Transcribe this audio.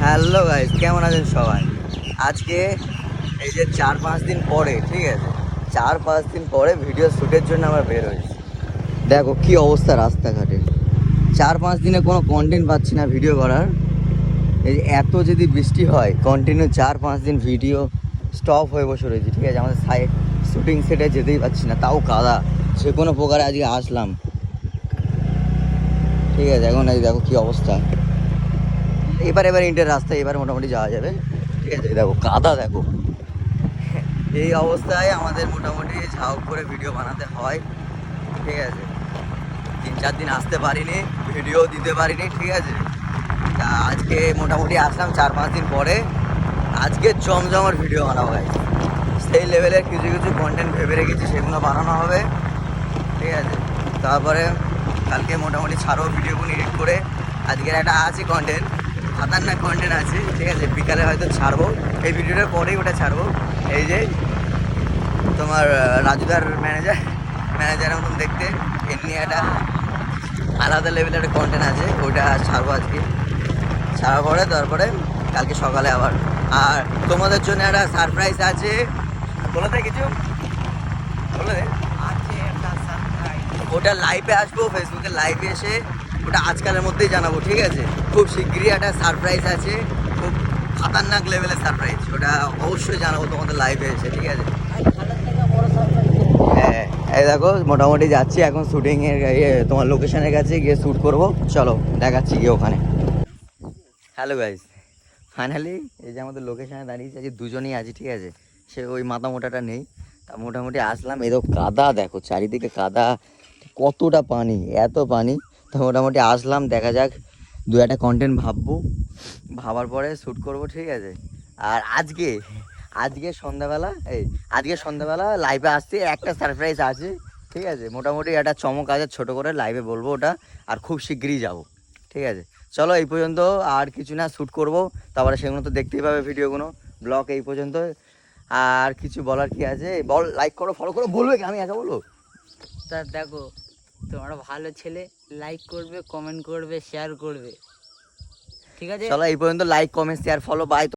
Hello guys, কেমন আছেন সবাই? আজকে এই যে 4-5 দিন পরে, ঠিক আছে, 4-5 দিন পরে ভিডিও শ্যুটের জন্য আমরা বের হয়েছি। দেখো কি অবস্থা রাস্তাঘাটে। 4-5 দিনে কোনো কন্টেন্ট পাচ্ছি না ভিডিও করার। এই যে এত যদি বৃষ্টি হয়, কন্টিনিউ 4-5 দিন ভিডিও স্টপ হয়ে বসে রয়েছি, ঠিক আছে। আমাদের শ্যুটিং সেটে যেতেই পারছি না, তাও কাদা। যে কোনো প্রকারে আজকে আসলাম, ঠিক আছে। এখন এই দেখো কি অবস্থা। এবার ইন্টের রাস্তায় এবার মোটামুটি যাওয়া যাবে, ঠিক আছে। দেখো কাদা, দেখো। এই অবস্থায় আমাদের মোটামুটি ঝাউ করে ভিডিও বানাতে হয়, ঠিক আছে। 3-4 দিন আসতে পারিনি, ভিডিও দিতে পারিনি, ঠিক আছে। তা আজকে মোটামুটি আসলাম 4-5 দিন পরে। আজকে জমজমার ভিডিও বানাবো ভাই। সেই লেভেলের কিছু কিছু কন্টেন্ট ভেবে রেখেছি, সেগুলো বানানো হবে, ঠিক আছে। তারপরে কালকে মোটামুটি ছাড়বো ভিডিওগুলো এডিট করে। আজকের একটা আছে কন্টেন্ট, খতরনাক কন্টেন্ট আছে, ঠিক আছে। বিকালে হয়তো ছাড়বো, এই ভিডিওটার পরেই ওটা ছাড়বো। এই যে তোমার রাজুদার ম্যানেজারের মতন দেখতে, এমনি একটা আলাদা লেভেলের একটা কন্টেন্ট আছে, ওইটা ছাড়বো আজকে। ছাড়ার পরে তারপরে কালকে সকালে আবার। আর তোমাদের জন্য একটা সারপ্রাইজ আছে। বলে দে কিছু, বলে দে। ওটা লাইভে আসবো, ফেসবুকে লাইভে এসে ওটা আজকালের মধ্যেই জানাবো, ঠিক আছে। খুব শিগগিরই একটা সারপ্রাইজ আছে, খুব খতরনাক লেভেলের সারপ্রাইজ। ওটা অবশ্যই জানাবো তোমাদের লাইভে এসে, ঠিক আছে। হ্যাঁ, এই দেখো মোটামুটি যাচ্ছি এখন শ্যুটিংয়ের, তোমার লোকেশনের কাছে গিয়ে শ্যুট করব। চলো দেখাচ্ছি গিয়ে ওখানে। হ্যালো গাইস, ফাইনালি এই যে আমাদের লোকেশনে দাঁড়িয়েছি, আজকে দুজনেই আছি, ঠিক আছে। সে ওই মাথা মোটাটা নেই। তা মোটামুটি আসলাম, এই তো কাদা, দেখো চারিদিকে কাদা, কতটা পানি, এত পানি। তো মোটামুটি আসলাম, দেখা যাক, দু একটা কন্টেন্ট ভাববো, ভাবার পরে শ্যুট করব, ঠিক আছে। আর আজকে সন্ধ্যাবেলা লাইভে আসছে, একটা সারপ্রাইজ আছে, ঠিক আছে। মোটামুটি একটা চমক আছে, ছোটো করে লাইভে বলবো ওটা, আর খুব শিগগিরই যাব, ঠিক আছে। চলো এই পর্যন্ত, আর কিছু না, শ্যুট করবো, তারপরে সেগুলো তো দেখতেই পাবে ভিডিওগুলো। ব্লগ এই পর্যন্ত, আর কিছু বলার কি আছে বল। লাইক করো, ফলো করো, বলবে কি আমি একা বলবো? তা দেখো, তোমরা ভালো ছেলে, লাইক করবে, কমেন্ট করবে, শেয়ার করবে, ঠিক আছে। চলো এই পর্যন্ত, like, comment, share, follow, by.